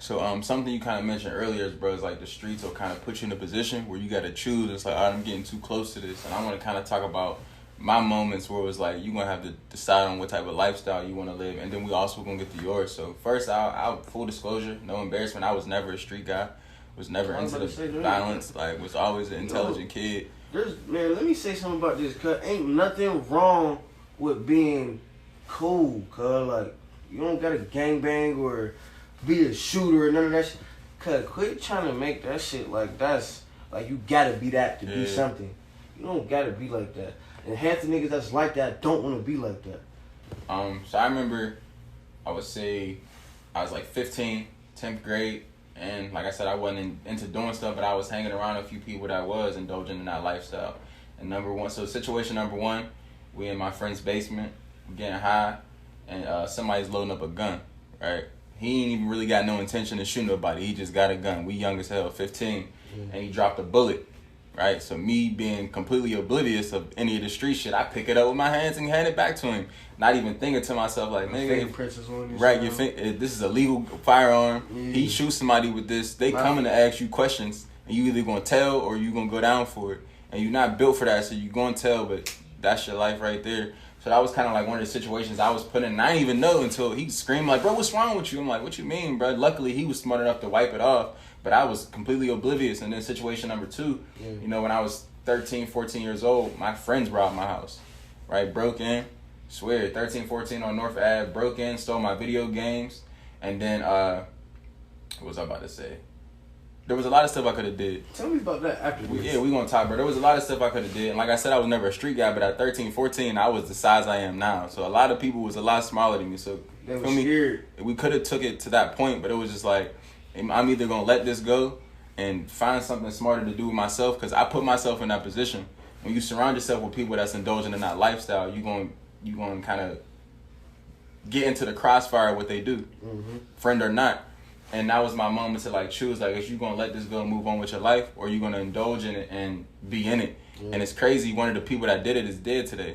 So something you kind of mentioned earlier is, bro, is like the streets will kind of put you in a position where you got to choose. It's like, all right, I'm getting too close to this. And I want to kind of talk about my moments where it was like, you're going to have to decide on what type of lifestyle you want to live. And then we also going to get to yours. So first, I'll full disclosure, no embarrassment. I was never a street guy. Was never into the violence. Like, was always an intelligent kid. Man, let me say something about this, cuz ain't nothing wrong with being cool, cuz. Like, you don't got to gangbang or be a shooter or none of that shit. Cuz, quit trying to make that shit like that's, like, you gotta be that to be something. You don't gotta be like that. And half the niggas that's like that don't want to be like that. So I remember, I would say, I was like 15, 10th grade. And like I said, I wasn't into doing stuff, but I was hanging around a few people that was indulging in that lifestyle. And situation number one, we in my friend's basement, getting high, and somebody's loading up a gun, right? He ain't even really got no intention to shoot nobody. He just got a gun. We young as hell, 15, and he dropped a bullet, right? So me being completely oblivious of any of the street shit, I pick it up with my hands and hand it back to him. Not even thinking to myself like, nigga, right? This is a legal firearm. Yeah. He shoots somebody with this. They coming to ask you questions, and you either gonna tell or you gonna go down for it. And you're not built for that, so you gonna tell. But that's your life right there. So that was kind of like one of the situations I was put in. And I didn't even know until he screamed like, "Bro, what's wrong with you?" I'm like, "What you mean, bro?" Luckily, he was smart enough to wipe it off, but I was completely oblivious. And then situation number two, you know, when I was 13, 14 years old, my friends robbed my house, right? Broke in, swear, 13, 14 on North Ave, broke in, stole my video games. And then, what was I about to say? There was a lot of stuff I could have did. Tell me about that after this. Yeah, we gonna talk, bro. There was a lot of stuff I could have did. And like I said, I was never a street guy, but at 13, 14, I was the size I am now. So a lot of people was a lot smaller than me. So they were scared. We could have took it to that point, but it was just like, I'm either gonna let this go and find something smarter to do with myself, because I put myself in that position. When you surround yourself with people that's indulging in that lifestyle, you going kind of get into the crossfire of what they do, friend or not. And that was my moment to like choose, like, is you gonna let this go and move on with your life, or you gonna indulge in it and be in it? And it's crazy, one of the people that did it is dead today.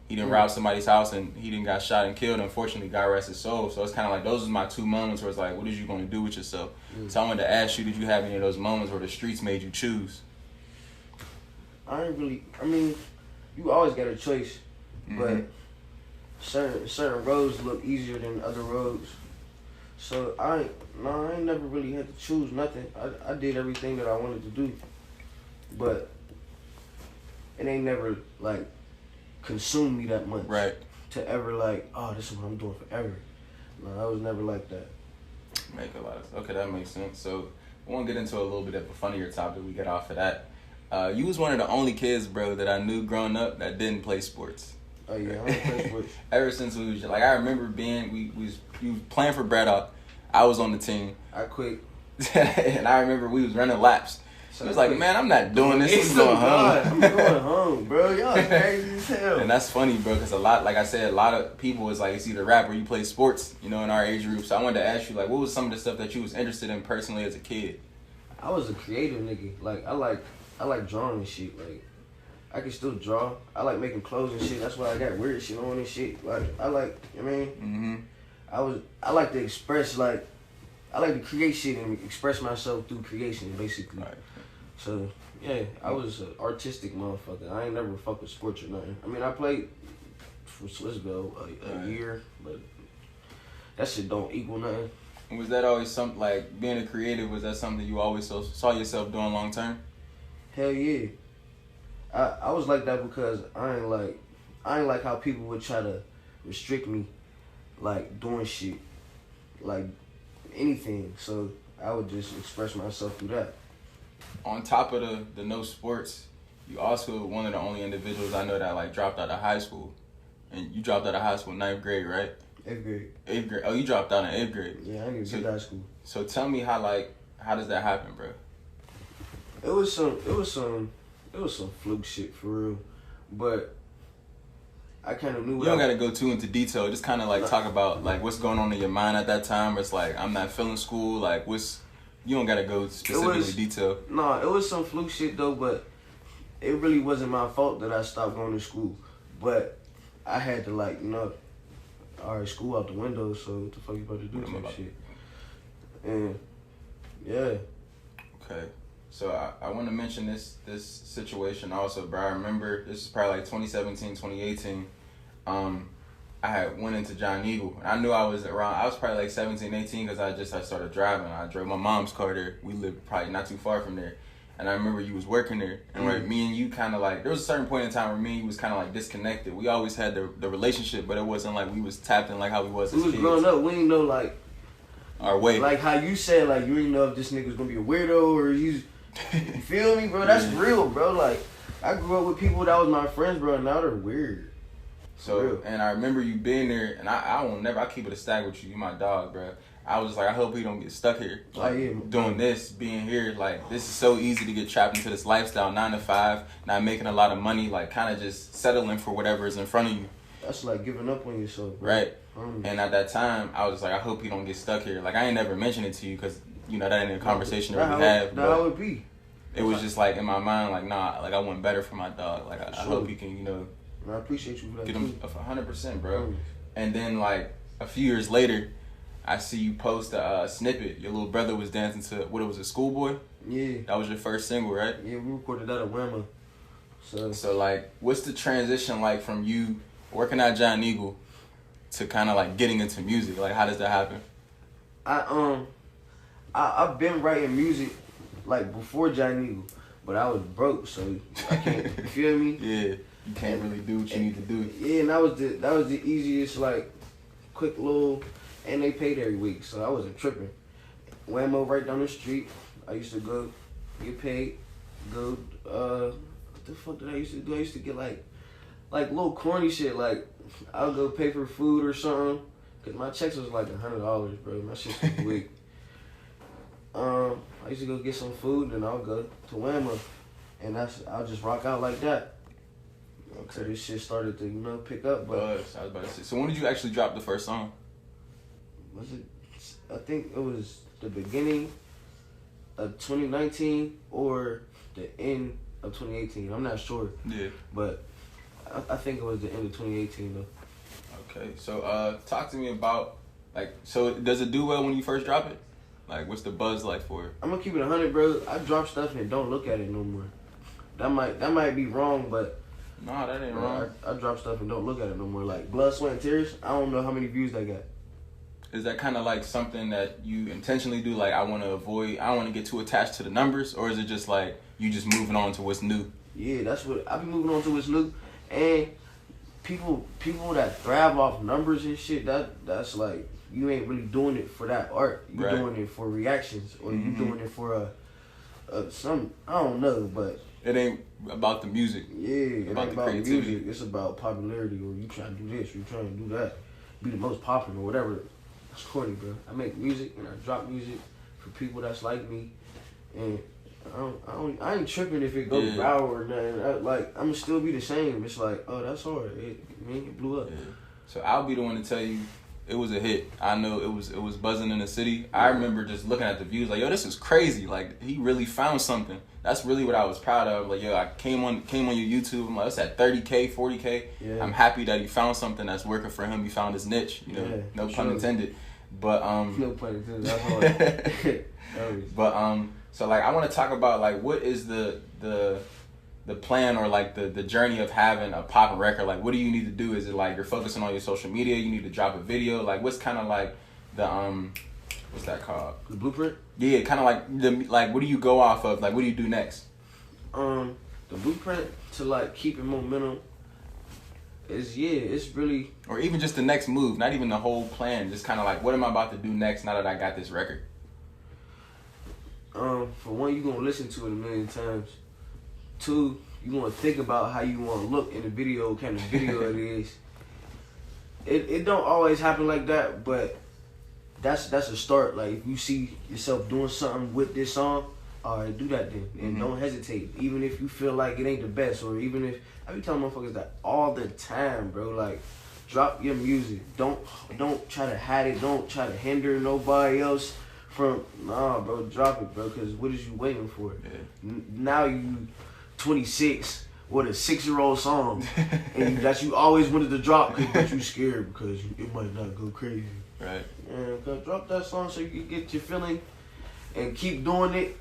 He didn't rob somebody's house and he didn't got shot and killed. Unfortunately, God rest his soul. So it's kind of like, those are my two moments where it's like, what is you gonna do with yourself? So I wanted to ask you, did you have any of those moments where the streets made you choose? I mean, you always got a choice, but certain roads look easier than other roads. So I ain't never really had to choose nothing. I did everything that I wanted to do, but it ain't never like consumed me that much. Right. To ever like, oh, this is what I'm doing forever. No, I was never like that. Make a lot of okay, that makes sense. So I want to get into a little bit of a funnier topic. We get off of that. You was one of the only kids, bro, that I knew growing up that didn't play sports. Oh yeah, I don't play sports. Ever since we was like, I remember you was playing for Braddock. I was on the team. I quit. And I remember we was running laps. So he was like, man, I'm not doing this. I'm going home. I'm going home, bro. Y'all crazy as hell. And that's funny, bro, because like I said, a lot of people is like, it's either rap or you play sports, you know, in our age group. So I wanted to ask you, like, what was some of the stuff that you was interested in personally as a kid? I was a creative nigga. Like, I like drawing and shit. Like, I can still draw. I like making clothes and shit. That's why I got weird shit on and shit. Like, I like, you know what I mean? I like to express, like, I like to create shit and express myself through creation, basically. Right. So, yeah, I was an artistic motherfucker. I ain't never fucked with sports or nothing. I mean, I played for Swissville a year, but that shit don't equal nothing. And was that always something, like, being a creative, was that something you always saw yourself doing long term? Hell yeah. I was like that because I ain't like how people would try to restrict me, like, doing shit, like, anything. So I would just express myself through that. On top of the no sports, you also one of the only individuals I know that like dropped out of high school. And you dropped out of high school in 9th grade, right? 8th grade. 8th grade. Oh, you dropped out in 8th grade. Yeah, I didn't get to high school. So tell me how does that happen, bro? It was some fluke shit for real. But I kind of knew you don't got to go too into detail. Just kind of like talk about like what's going on in your mind at that time. It's like, I'm not feeling school. Like you don't got to go specifically detail. No, it was some fluke shit though, but it really wasn't my fault that I stopped going to school. But I had to like, all right, school out the window, so what the fuck you about to do to that shit? And yeah. Okay. So I want to mention this situation also, bro. I remember this is probably like 2017, 2018. I had went into John Eagle. And I knew I was probably like 17, 18 because I started driving. I drove my mom's car there. We lived probably not too far from there. And I remember you was working there. And like me and you kind of like, there was a certain point in time where me and you was kind of like disconnected. We always had the relationship, but it wasn't like we was tapped in like how we was as kids. We was growing up. We didn't know like our way. Like how you said, like you didn't know if this nigga was going to be a weirdo or he's... You feel me, bro? That's real, bro. Like, I grew up with people that was my friends, bro, and now they're weird. So, and I remember you being there, and I keep it a stack with you. You my dog, bro. I was like, I hope he don't get stuck here. Like, doing this, being here, like, this is so easy to get trapped into this lifestyle, 9 to 5, not making a lot of money, like, kind of just settling for whatever is in front of you. That's like giving up on yourself, bro. Right. And at that time, I was like, I hope he don't get stuck here. Like, I ain't never mentioned it to you, because... You know, that ain't a conversation that we have. That how it be. It was just like in my mind, like, nah, like I want better for my dog. Like, I hope he can, you know. And I appreciate you for that. Get him 100%, bro. And then, like, a few years later, I see you post a snippet. Your little brother was dancing to, what it was, a Schoolboy? Yeah. That was your first single, right? Yeah, we recorded that at Whamma. So, like, what's the transition like from you working at John Eagle to kind of, like, getting into music? Like, how does that happen? I've been writing music like before John Eagle, but I was broke, so I can't. You feel me? Yeah, you can't really do what you need to do. Yeah, and that was the easiest, like, quick little, and they paid every week, so I wasn't tripping. Whammo right down the street. I used to go get paid. Go. What the fuck did I used to do? I used to get like little corny shit. Like I'll go pay for food or something, cause my checks was like $100, bro. My shit was weak. I used to go get some food, and I'll go to Whammo, and I'll just rock out like that. Okay. So this shit started to, pick up. But I was about to say. So when did you actually drop the first song? Was it? I think it was the beginning of 2019 or the end of 2018. I'm not sure. Yeah. But I think it was the end of 2018 though. Okay, so talk to me about so does it do well when you first drop it? Like, what's the buzz like for it? I'm gonna keep it 100, bro. I drop stuff and don't look at it no more. That might be wrong, but nah, that ain't wrong. I drop stuff and don't look at it no more. Like Blood, Sweat, and Tears. I don't know how many views that got. Is that kind of like something that you intentionally do? Like, I want to get too attached to the numbers, or is it just like you just moving on to what's new? Yeah, that's what I be moving on to what's new, and people that thrive off numbers and shit. That's like. You ain't really doing it for that art. You doing it for reactions, or you doing it for some. I don't know, but it ain't about the music. Yeah, it ain't about the music. It's about popularity, or you trying to do this, or you trying to do that, be the most popular, or whatever. That's corny, bro. I make music and I drop music for people that's like me, and I ain't tripping if it goes viral or nothing. I'm gonna still be the same. It's like, oh, that's hard. It blew up. Yeah. So I'll be the one to tell you. It was a hit. I know it was buzzing in the city. I remember just looking at the views like, yo, this is crazy. Like, he really found something. That's really what I was proud of. Like, yo, I came on your YouTube. I'm like, it's at 30K, 40K. Yeah. I'm happy that he found something that's working for him. He found his niche. No pun intended. But no pun intended. That's hard. But so like I want to talk about like what is the plan or like the journey of having a poppin' record. Like, what do you need to do? Is it like you're focusing on your social media? You need to drop a video? Like, what's kind of like the what's that called? The blueprint? Yeah, kind of like what do you go off of? Like, what do you do next? The blueprint to like keeping momentum is it's really, or even just the next move, not even the whole plan. Just kind of like, what am I about to do next now that I got this record? For one, you're gonna listen to it a million times. 2, you want to think about how you want to look in the video, what kind of video it is. It don't always happen like that, but that's a start. Like, if you see yourself doing something with this song, all right, do that then. And don't hesitate. Even if you feel like it ain't the best, or even if... I be telling motherfuckers that all the time, bro. Like, drop your music. Don't try to hide it. Don't try to hinder nobody else from... Nah, bro, drop it, bro, because what is you waiting for? Yeah. Now you... 26 with a 6-year-old song, and that you always wanted to drop, but you scared because it might not go crazy. Right. And drop that song so you can get your feeling and keep doing it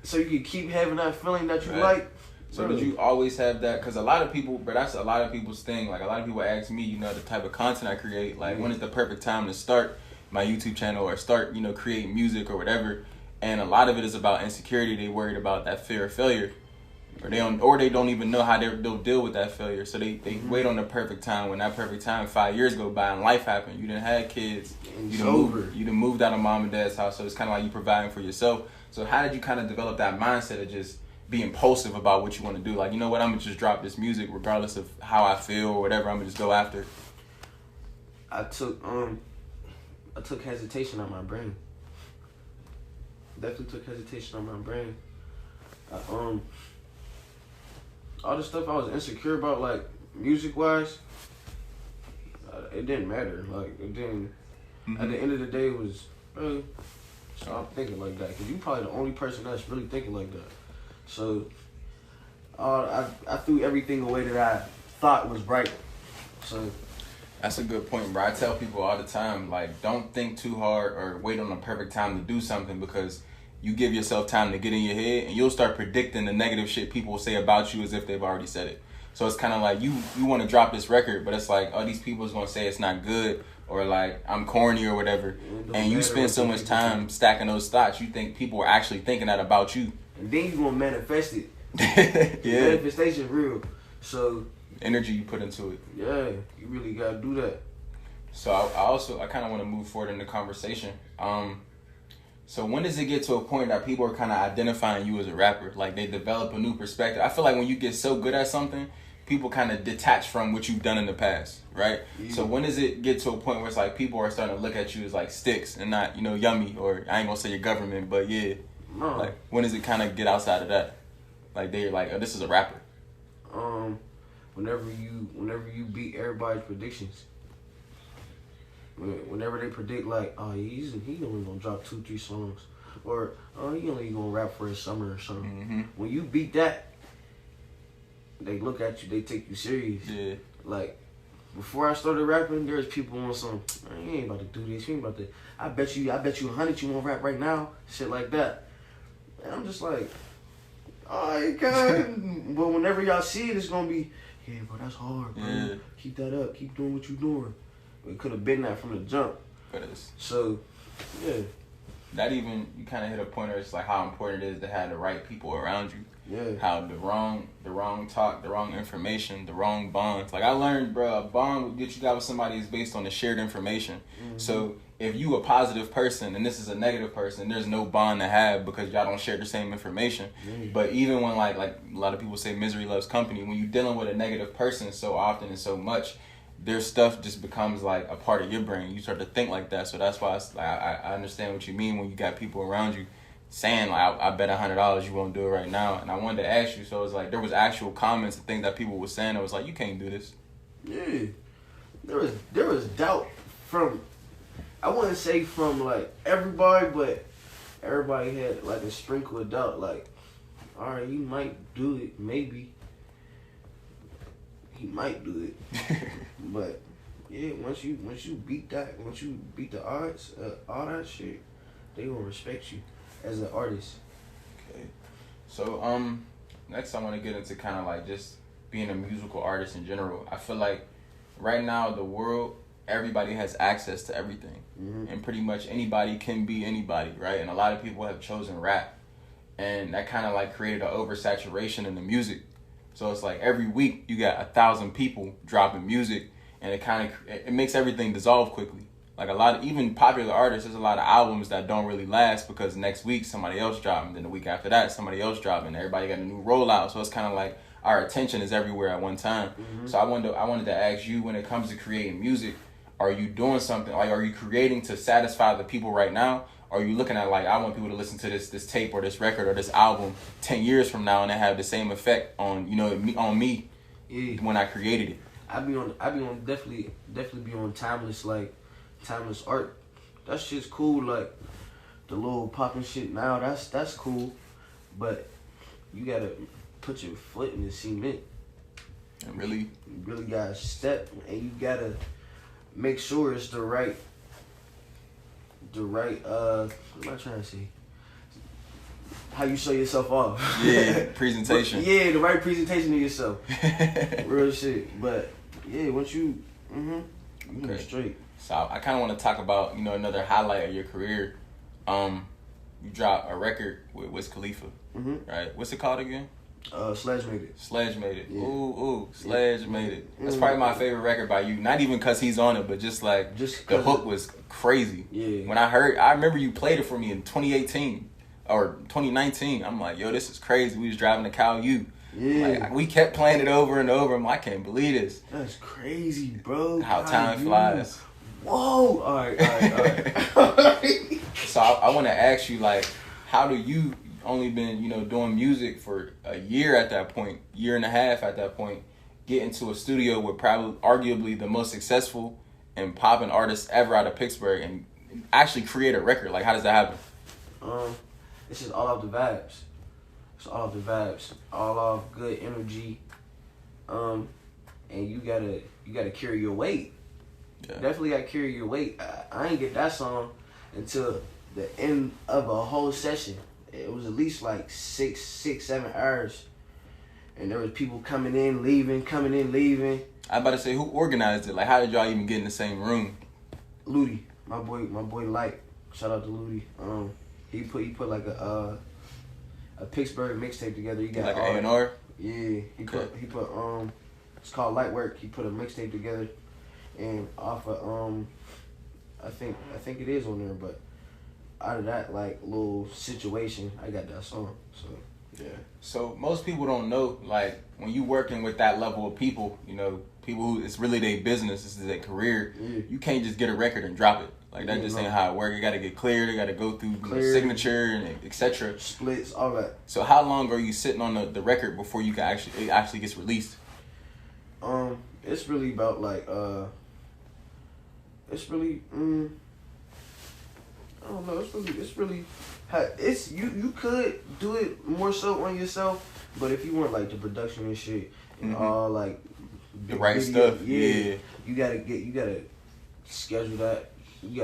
so you can keep having that feeling that you like. So did you always have that? Because a lot of people, but that's a lot of people's thing. Like a lot of people ask me, you know, the type of content I create. Like when is the perfect time to start my YouTube channel or start, you know, creating music or whatever. And a lot of it is about insecurity. They worried about that fear of failure. Or they don't even know how they'll deal with that failure. So they wait on the perfect time. When that perfect time, 5 years go by and life happened. You didn't have kids. You done moved out of mom and dad's house. So it's kind of like you providing for yourself. So how did you kind of develop that mindset of just be impulsive about what you want to do? Like, you know what, I'm going to just drop this music regardless of how I feel or whatever. I'm going to just go after it. I took hesitation on my brain. Definitely took hesitation on my brain. All the stuff I was insecure about, like music wise, it didn't matter. Like it didn't. At the end of the day, it was really. Stop thinking like that, because you probably the only person that's really thinking like that. So, I threw everything away that I thought was right. So. That's a good point, bro. I tell people all the time, like, don't think too hard or wait on the perfect time to do something, because you give yourself time to get in your head and you'll start predicting the negative shit people will say about you as if they've already said it. So it's kind of like you want to drop this record, but it's like, oh, these people is going to say it's not good or like I'm corny or whatever. And you spend so much time stacking those thoughts, you think people are actually thinking that about you. And then you going to manifest it. Yeah. Manifestation real. So energy you put into it. Yeah, you really gotta do that. So I kind of want to move forward in the conversation. So when does it get to a point that people are kind of identifying you as a rapper? Like they develop a new perspective. I feel like when you get so good at something, people kind of detach from what you've done in the past, right? Yeah. So when does it get to a point where it's like people are starting to look at you as like Stixx and not, you know, Yummy, or I ain't gonna say your government, but yeah. No. Like when does it kind of get outside of that? Like they're like, oh, this is a rapper. Whenever you beat everybody's predictions. Whenever they predict like, oh, he only gonna drop 2-3 songs, or oh, he only gonna rap for his summer or something. Mm-hmm. When you beat that, they look at you, they take you serious. Yeah. Like before I started rapping, there was people on some, you ain't about to do this, you ain't about to. I bet you 100 you won't rap right now, shit like that. And I'm just like, alright, God. But whenever y'all see it, it's gonna be, yeah, bro, that's hard, bro. Yeah. Keep that up. Keep doing what you doing. It could have been that from the jump. But it's so, yeah. That even, you kind of hit a point where it's like how important it is to have the right people around you. Yeah. How the wrong talk, the wrong information, the wrong bonds. Like I learned, bro, a bond that you got with somebody is based on the shared information. Mm-hmm. So if you a positive person and this is a negative person, there's no bond to have because y'all don't share the same information. Mm-hmm. But even when like a lot of people say misery loves company, when you're dealing with a negative person so often and so much, their stuff just becomes like a part of your brain. You start to think like that. So that's why it's like, I understand what you mean when you got people around you saying like, I bet $100 you won't do it right now. And I wanted to ask you, so it's like there was actual comments and things that people were saying that was like, you can't do this. Yeah, there was doubt from, I wouldn't say from like everybody, but everybody had like a sprinkle of doubt. Like, all right, you might do it, maybe. He might do it, but yeah, once you beat that, once you beat the odds, all that shit, they gonna respect you as an artist. Okay, so next I want to get into kind of like just being a musical artist in general. I feel like right now the world, everybody has access to everything, and pretty much anybody can be anybody, right? And a lot of people have chosen rap, and that kind of like created an oversaturation in the music. So it's like every week you got 1,000 people dropping music, and it makes everything dissolve quickly. Like a lot of even popular artists, there's a lot of albums that don't really last because next week somebody else dropping, then the week after that somebody else dropping. Everybody got a new rollout, so it's kind of like our attention is everywhere at one time. Mm-hmm. So I wanted to ask you, when it comes to creating music, are you doing something like, are you creating to satisfy the people right now? Or are you looking at like, I want people to listen to this tape or this record or this album 10 years from now and it have the same effect on, you know, on me when I created it? I be on definitely be on timeless art. That shit's cool. Like the little popping shit now, that's cool, but you gotta put your foot in the cement. And really, you really gotta step, and you gotta make sure it's the right the right what am I trying to say? How you show yourself off. Yeah, presentation. Yeah, the right presentation of yourself. Real shit. But yeah, once you you go straight. So I kind of want to talk about, another highlight of your career. You dropped a record with Wiz Khalifa, right? What's it called again? Sledge Made It. Sledge Made It. Yeah. Ooh, Sledge Made It. That's probably my favorite record by you. Not even because he's on it, but just the hook was crazy. Yeah. When I remember you played it for me in 2018 or 2019. I'm like, yo, this is crazy. We was driving to Cal U. Yeah. Like, we kept playing it over and over. I'm like, I can't believe this. That's crazy, bro. How time flies. Whoa. All right. So I want to ask you, like, how do you only been, doing music for a year at that point, year and a half at that point, get into a studio with probably arguably the most successful and popping artists ever out of Pittsburgh and actually create a record? Like, how does that happen? It's just all off the vibes. It's all off the vibes. All off good energy. And you gotta carry your weight. Yeah. Definitely gotta carry your weight. I ain't get that song until the end of a whole session. It was at least like 7 hours. And there was people coming in, leaving. I'm about to say, who organized it? Like, how did y'all even get in the same room? Ludi, my boy Light. Shout out to Ludi. He put like a Pittsburgh mixtape together. He got like an A&R? Yeah, he put it's called Light Work. He put a mixtape together, and off of I think it is on there. But out of that like little situation, I got that song. So yeah. So most people don't know, like, when you working with that level of people, people who it's really their business, this is their career. Yeah. You can't just get a record and drop it. Like, that just ain't how it works. You got to get cleared. You got to go through signature and etc. Splits, all that. So how long are you sitting on the record before you can it actually gets released? It's really about like it's really I don't know. It's you could do it more so on yourself, but if you want like the production and shit and all like the right stuff, yeah, you gotta schedule that. You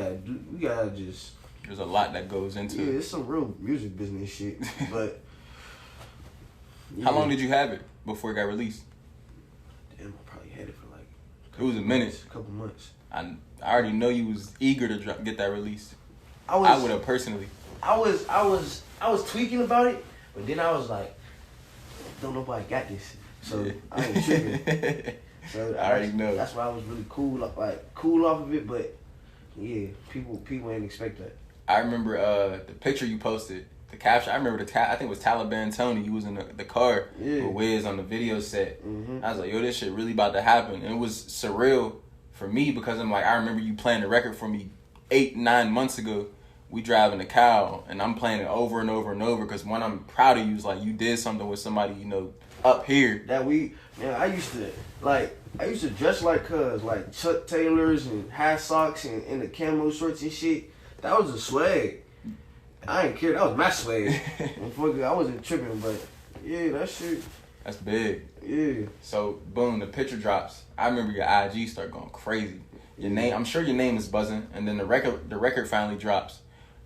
gotta just. There's a lot that goes into it. Yeah, it's some real music business shit. But how long did you have it before it got released? Damn, I probably had it for like. It was a minute. A couple months. I already know you was eager to get that released. I would have personally. I was tweaking about it, but then I was like, don't nobody got this, so yeah. I ain't tripping. So I already know. That's why I was really cool off of it, but yeah, people didn't expect that. I remember the picture you posted, the caption. I remember I think it was Taliban Tony. He was in the car with Wiz on the video set. I was like, yo, this shit really about to happen. And it was surreal for me because I'm like, I remember you playing the record for me 8-9 months ago. We driving to Cal, and I'm playing it over and over and over because when I'm proud of you is like you did something with somebody up here. I used to dress like cuz, like Chuck Taylors and high socks and the camo shorts and shit. That was a swag. I didn't care. That was my swag. I wasn't tripping, but yeah, that shit. That's big. Yeah. So boom, the picture drops. I remember your IG start going crazy. Your name, I'm sure your name is buzzing, and then the record finally drops.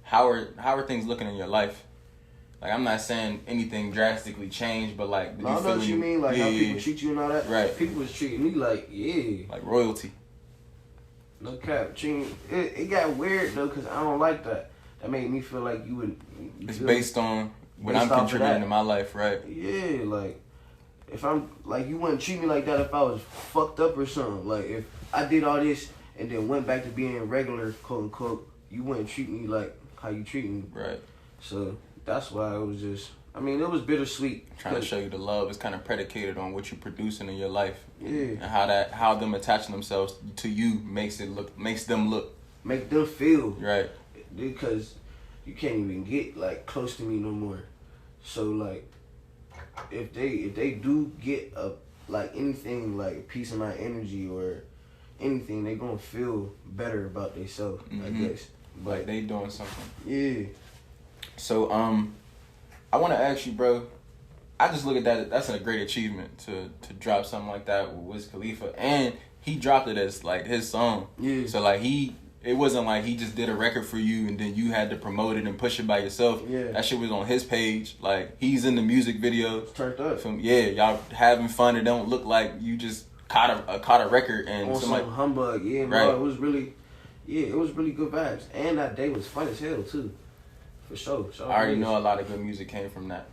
How are things looking in your life? Like, I'm not saying anything drastically changed, but like, I know what you mean, like how people treat you and all that. Right. People was treating me like royalty. No cap. It got weird though, cause I don't like that. That made me feel like it's based on what I'm contributing to my life, right? Yeah, like if I'm like you wouldn't treat me like that if I was fucked up or something. Like if I did all this and then went back to being regular, quote unquote, you wouldn't treat me like how you treat me. Right. So that's why it was just. I mean, it was bittersweet. Trying to show you the love is kind of predicated on what you're producing in your life. Yeah. And how them attaching themselves to you makes them feel. Right. Because you can't even get like close to me no more. So like, if they do get like anything like a piece of my energy or anything, they gonna feel better about themselves. I guess. But like they doing something. Yeah. So I want to ask you, bro. I just look at that. That's a great achievement to drop something like that with Wiz Khalifa, and he dropped it as like his song. Yeah. So like it wasn't like he just did a record for you and then you had to promote it and push it by yourself. Yeah. That shit was on his page. Like, he's in the music video. It's turned up. Y'all having fun. It don't look like you just caught a record and on somebody some humbug. Yeah, right. Bro, it was really good vibes. And that day was fun as hell too. For sure. I already know a lot of good music came from that.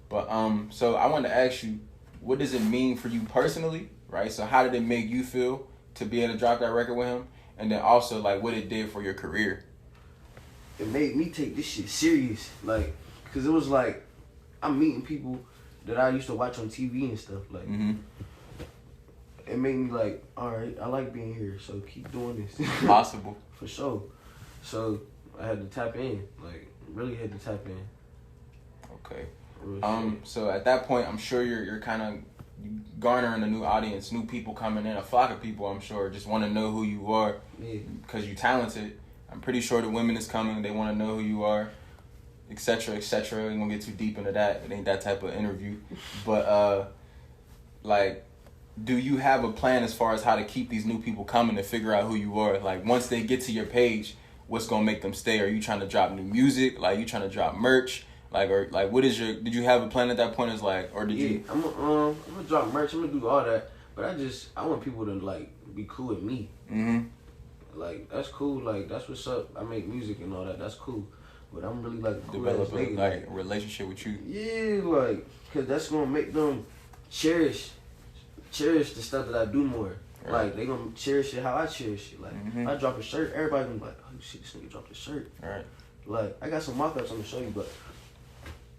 But so I wanted to ask you, what does it mean for you personally, right? So how did it make you feel to be able to drop that record with him? And then also, like, what it did for your career. It made me take this shit serious. Like, because it was like, I'm meeting people that I used to watch on TV and stuff. Like, it made me like, all right, I like being here, so keep doing this. Possible. For sure. So, I had to tap in. Like, really had to tap in. Okay. So at that point, I'm sure you're kind of garnering a new audience, new people coming in, a flock of people, I'm sure, just want to know who you are because you're talented. I'm pretty sure the women is coming. They want to know who you are, etc., etc. We won't get too deep into that. It ain't that type of interview. But, like, do you have a plan as far as how to keep these new people coming to figure out who you are? Like, once they get to your page, what's going to make them stay? Are you trying to drop new music? Like, you trying to drop merch? Like, or like, what is did you have a plan at that point? Is like, or did you? I'm gonna drop merch. I'm gonna do all that, but I want people to like be cool with me. Like, that's cool. Like, that's what's up. I make music and all that. That's cool. But I'm really like develop a relationship with you. Yeah, like, cause that's gonna make them cherish the stuff that I do more. Right. Like, they gonna cherish it how I cherish it. Like, if I drop a shirt, everybody gonna be like, oh shit, this nigga dropped a shirt. Right. Like, I got some mock-ups I'm gonna show you, but.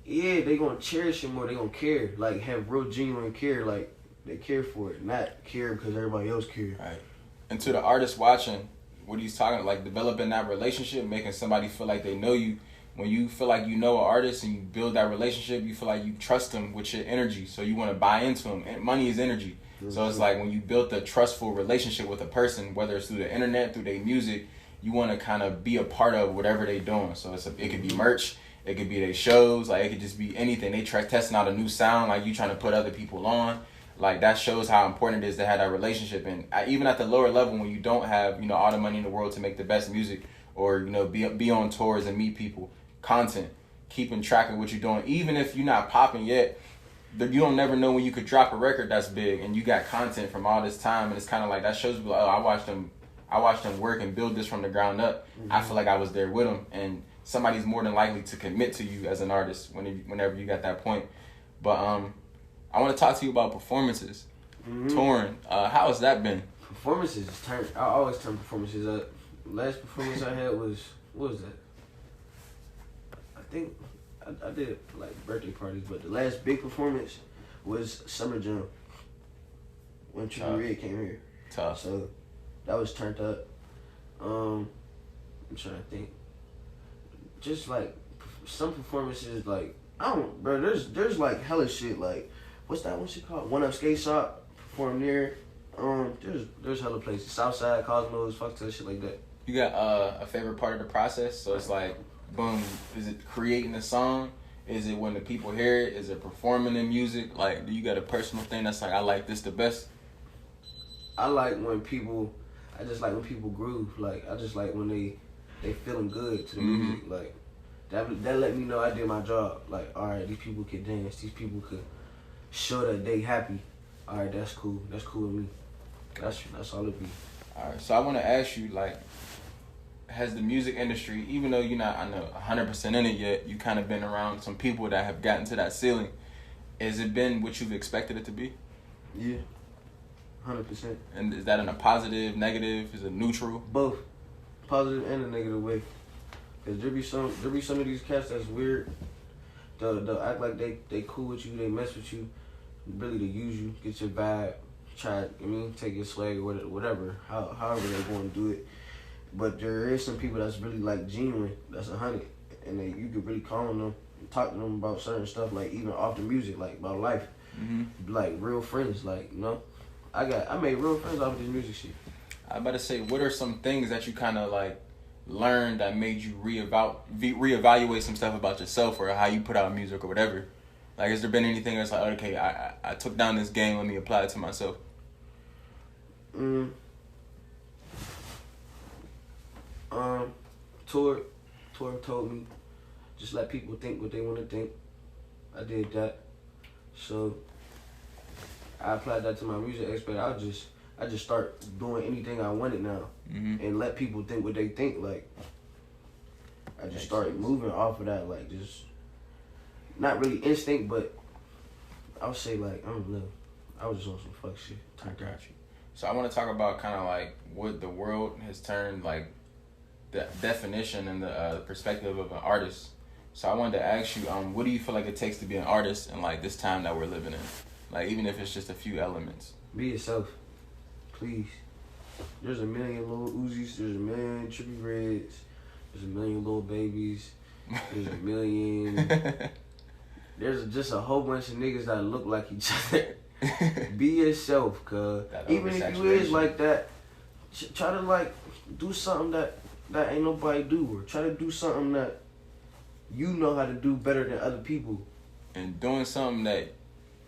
Yeah, they gonna cherish it more. They gonna care, like have real genuine care, like they care for it, not care because everybody else care. Right. And to the artist watching, what he's talking about, like developing that relationship, making somebody feel like they know you. When you feel like you know an artist and you build that relationship, you feel like you trust them with your energy, so you want to buy into them. And money is energy, so it's like when you build a trustful relationship with a person, whether it's through the internet, through their music, you want to kind of be a part of whatever they doing. So it could be merch. It could be their shows, like it could just be anything. They testing out a new sound, like you trying to put other people on. Like that shows how important it is to have that relationship. And even at the lower level, when you don't have, all the money in the world to make the best music or, be on tours and meet people, content, keeping track of what you're doing. Even if you're not popping yet, you don't never know when you could drop a record that's big and you got content from all this time. And it's kind of like that shows, like, oh, I watched them work and build this from the ground up. I feel like I was there with them. And somebody's more than likely to commit to you as an artist whenever you got that point. But I want to talk to you about performances, touring. How has that been? Performances I always turn performances up. Last performance I had was, what was that? I think I did like birthday parties, but the last big performance was Summer Jam when Trippie Redd came here. Tough. So that was turned up. I'm trying to think. Just like some performances, like bro. There's like hella shit. Like, what's that one shit called? One Up Skate Shop performed there. There's hella places. Southside, Cosmos, fuck that shit like that. You got a favorite part of the process? So it's like, boom. Is it creating a song? Is it when the people hear it? Is it performing the music? Like, do you got a personal thing that's like, I like this the best? I just like when people groove. Like, I just like when they feeling good to the music. Like, that let me know I did my job. Like, all right, these people can dance. These people could show that they happy. All right, that's cool. That's cool with me. That's all it be. All right, so I want to ask you, like, has the music industry, even though you're not, I know, 100% in it yet, you kind of been around some people that have gotten to that ceiling. Has it been what you've expected it to be? Yeah, 100%. And is that in a positive, negative? Is it neutral? Both. Positive and a negative way. Cause there be some of these cats that's weird. They'll act like they cool with you, they mess with you, really to use you, get your vibe, take your swag or whatever, however they want to do it. But there is some people that's really like genuine, that's 100, and you can really call on them and talk to them about certain stuff, like even off the music, like about life, like real friends, like I made real friends off of this music shit. I about to say, what are some things that you kind of like learned that made you reevaluate some stuff about yourself or how you put out music or whatever? Like, has there been anything that's like, okay, I took down this game, let me apply it to myself? Tor told me, just let people think what they want to think. I did that. So I applied that to my music aspect. I just start doing anything I wanted now, and let people think what they think. Like I just started moving off of that, like just not really instinct, but I would say like I don't know. I was just on some fuck shit. I got you. So I want to talk about kind of like what the world has turned, like the definition and the perspective of an artist. So I wanted to ask you, what do you feel like it takes to be an artist in like this time that we're living in? Like even if it's just a few elements. Be yourself, please. There's a million little Uzis. There's a million Trippie Reds. There's a million little babies. There's a million. There's just a whole bunch of niggas that look like each other. Be yourself, cuz. Even if you is like that, try to like do something that ain't nobody do, or try to do something that you know how to do better than other people. And doing something that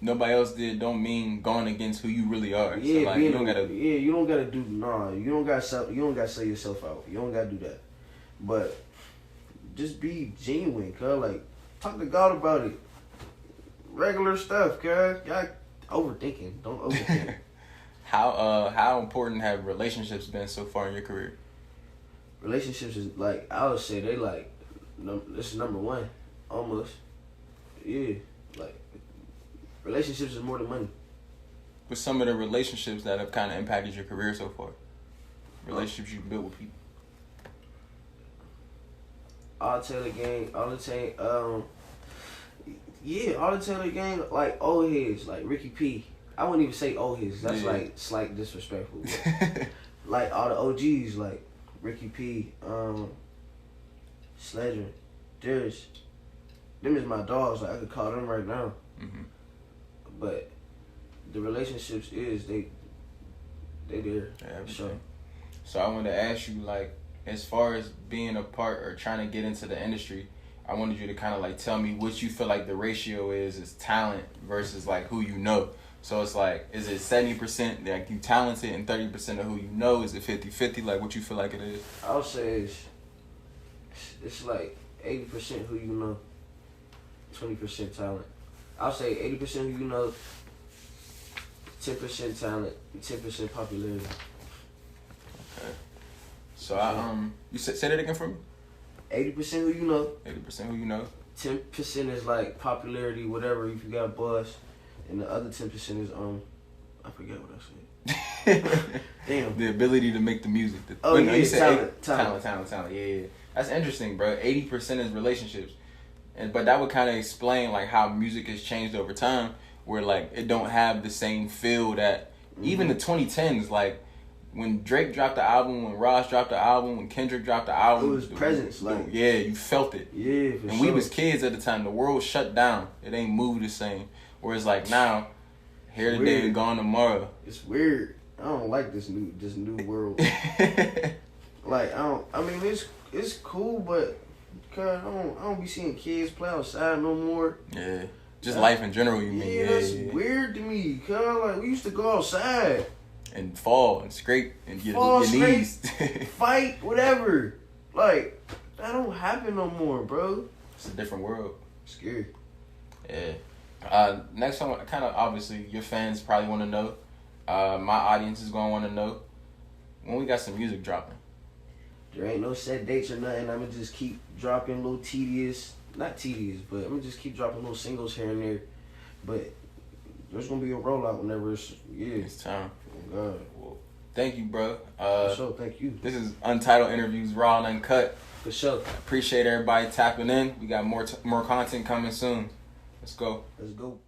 nobody else did don't mean going against who you really are. Yeah, so like, you don't gotta. Yeah, you don't gotta do. Nah, you don't gotta sell yourself out. You don't gotta do that. But just be genuine, cuz. Like talk to God about it. Regular stuff, cuz. Y'all overthinking. Don't overthink. How important have relationships been so far in your career? Relationships is like, I would say they like, this is number one, almost. Yeah, like relationships is more than money. With some of the relationships that have kind of impacted your career so far, relationships you built with people. All the time. Yeah, all the Taylor gang, like old heads, like Ricky P. I wouldn't even say old heads. That's like slight disrespectful. Like all the OGs, like Ricky P, Sledger, them is my dogs. Like I could call them right now. But the relationships is they there. Yeah, sure. So I wanted to ask you, like, as far as being a part or trying to get into the industry, I wanted you to kind of like tell me what you feel like the ratio is talent versus like who you know. So it's like, is it 70% like you talented and 30% of who you know? Is it 50-50? Like what you feel like it is? I would say it's like 80% who you know, 20% talent. I'll say 80% who you know, 10% talent, and 10% popularity. Okay. So you say that again for me? 80% who you know. 80% who you know. 10% is like popularity, whatever, if you got a buzz. And the other 10% is, I forget what I said. Damn. The ability to make the music. You said talent. Yeah. That's interesting, bro. 80% is relationships. But that would kind of explain like how music has changed over time, where like it don't have the same feel that even the 2010s, like when Drake dropped the album, when Ross dropped the album, when Kendrick dropped the album, it was presence. Like yeah, you felt it. Yeah, for and sure. We was kids at the time. The world shut down. It ain't moved the same. Whereas like now, here today and gone tomorrow. It's weird. I don't like this new world. Like I mean it's cool, but cause I don't be seeing kids play outside no more. Yeah. Just life in general, you mean? Yeah, that's weird to me. Cause like we used to go outside and fall and scrape and get your knees, fight, whatever. Like that don't happen no more, bro. It's a different world. Scary. Yeah. Next one, kind of obviously your fans probably want to know. My audience is gonna want to know when we got some music dropping. There ain't no set dates or nothing. I'ma just keep dropping little not tedious, but I'm gonna just keep dropping little singles here and there. But there's gonna be a rollout whenever it's time. Oh God. Well, thank you, bro. For sure, thank you. This is Untitled Interviews, raw and uncut. For sure. Appreciate everybody tapping in. We got more content coming soon. Let's go. Let's go.